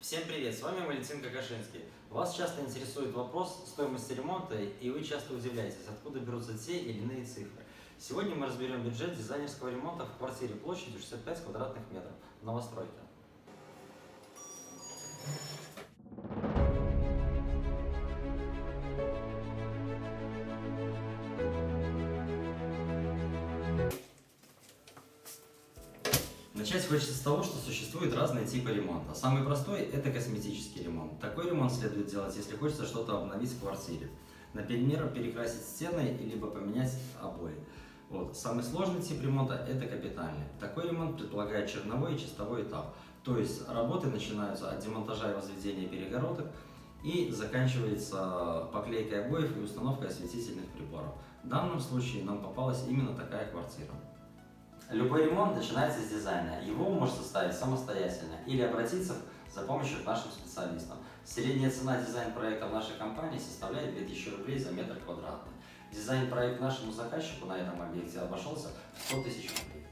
Всем привет, с вами Валентин Кокошинский. Вас часто интересует вопрос стоимости ремонта, и вы часто удивляетесь, откуда берутся те или иные цифры. Сегодня мы разберем бюджет дизайнерского ремонта в квартире площадью 65 квадратных метров в новостройке. Начать хочется с того, что существуют разные типы ремонта. Самый простой – это косметический ремонт. Такой ремонт следует делать, если хочется что-то обновить в квартире. Например, перекрасить стены, либо поменять обои. Самый сложный тип ремонта – это капитальный. Такой ремонт предполагает черновой и чистовой этап. То есть работы начинаются от демонтажа и возведения перегородок и заканчивается поклейкой обоев и установкой осветительных приборов. В данном случае нам попалась именно такая квартира. Любой ремонт начинается с дизайна. Его вы можете составить самостоятельно или обратиться за помощью к нашим специалистам. Средняя цена дизайн-проекта в нашей компании составляет 2000 рублей за метр квадратный. Дизайн-проект нашему заказчику на этом объекте обошелся в 100 тысяч рублей.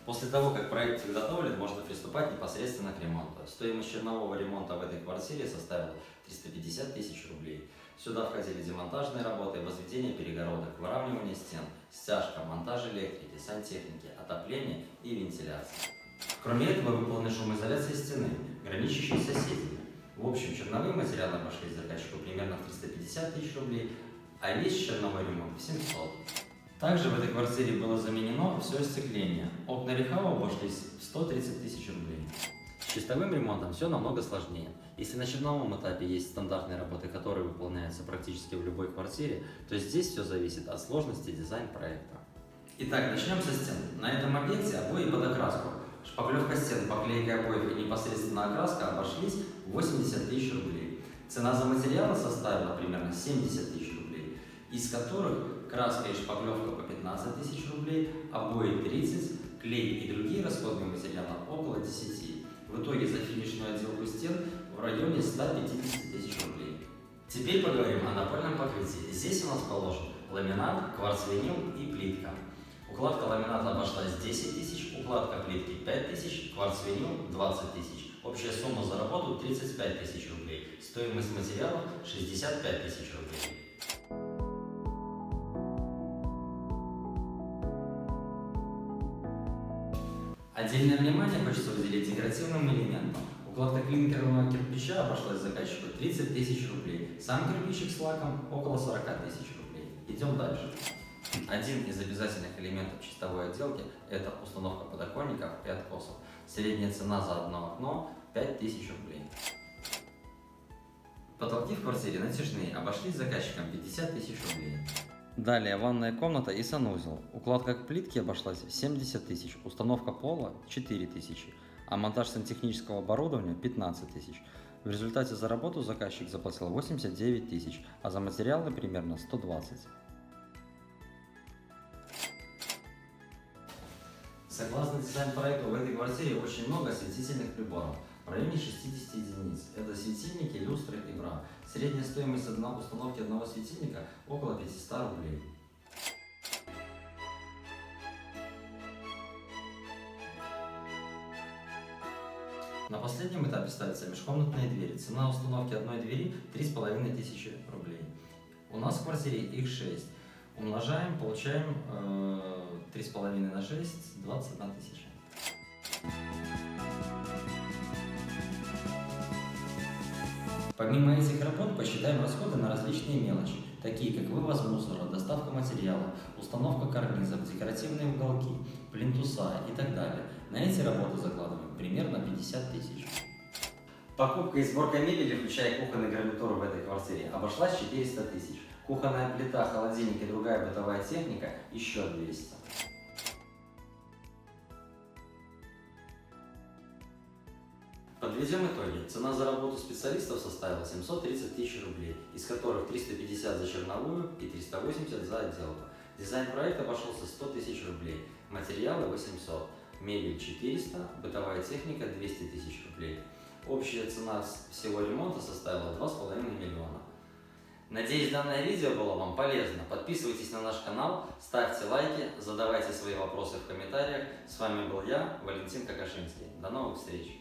После того, как проект подготовлен, можно приступать непосредственно к ремонту. Стоимость чернового ремонта в этой квартире составила 350 тысяч рублей. Сюда входили демонтажные работы, возведение перегородок, выравнивание стен, стяжка, монтаж электрики, сантехники, отопление и вентиляция. Кроме этого, выполнена шумоизоляция стены, граничащей с соседями. В общем, черновые материалы обошлись заказчику примерно в 350 тысяч рублей, а весь черновой ремонт в 700. Также в этой квартире было заменено все остекление. Окна Рехау обошлись в 130 тысяч рублей. С чистовым ремонтом все намного сложнее. Если на черновом этапе есть стандартные работы, которые выполняются практически в любой квартире, то здесь все зависит от сложности дизайн-проекта. Итак, начнем со стен. На этом объекте обои под окраску. Шпаклевка стен, поклейка обоев и непосредственно окраска обошлись в 80 тысяч рублей. Цена за материалы составила примерно 70 тысяч рублей, из которых краска и шпаклевка по 15 тысяч рублей, обои 30, клей и другие расходные материалы около 10. В итоге за финишную отделку стен в районе 150 тысяч рублей. Теперь поговорим о напольном покрытии. Здесь у нас положен ламинат, кварц-винил и плитка. Укладка ламината обошлась 10 тысяч, укладка плитки 5 тысяч, кварц-винил 20 тысяч. Общая сумма за работу 35 тысяч рублей. Стоимость материалов 65 тысяч рублей. Отдельное внимание хочется уделить декоративным элементам. Укладка клинкерного кирпича обошлась заказчику 30 тысяч рублей. Сам кирпичик с лаком около 40 тысяч рублей. Идем дальше. Один из обязательных элементов чистовой отделки – это установка подоконников и откосов. Средняя цена за одно окно – 5 тысяч рублей. Потолки в квартире натяжные, обошлись заказчикам 50 тысяч рублей. Далее ванная комната и санузел. Укладка к плитке обошлась в 70 тысяч, установка пола 4 тысячи, а монтаж сантехнического оборудования 15 тысяч. В результате за работу заказчик заплатил 89 тысяч, а за материалы примерно 120. Согласно дизайн-проекту, в этой квартире очень много осветительных приборов, в районе 60 единиц. Это светильники, люстры и бра. Средняя стоимость установки одного светильника около 500 рублей. На последнем этапе ставятся межкомнатные двери. Цена установки одной двери 3500 рублей. У нас в квартире их 6. Умножаем, получаем 3,5 на 6, 21 тысяча. Помимо этих работ посчитаем расходы на различные мелочи, такие как вывоз мусора, доставка материалов, установка карнизов, декоративные уголки, плинтуса и так далее. На эти работы закладываем примерно 50 тысяч. Покупка и сборка мебели, включая кухонную гарнитуру в этой квартире, обошлась 400 тысяч. Кухонная плита, холодильник и другая бытовая техника еще 200. Подведем итоги. Цена за работу специалистов составила 730 тысяч рублей, из которых 350 за черновую и 380 за отделку. Дизайн-проект обошелся 100 тысяч рублей, материалы 800, мебель 400, бытовая техника 200 тысяч рублей. Общая цена всего ремонта составила 2,5 миллиона. Надеюсь, данное видео было вам полезно. Подписывайтесь на наш канал, ставьте лайки, задавайте свои вопросы в комментариях. С вами был я, Валентин Какашинский. До новых встреч!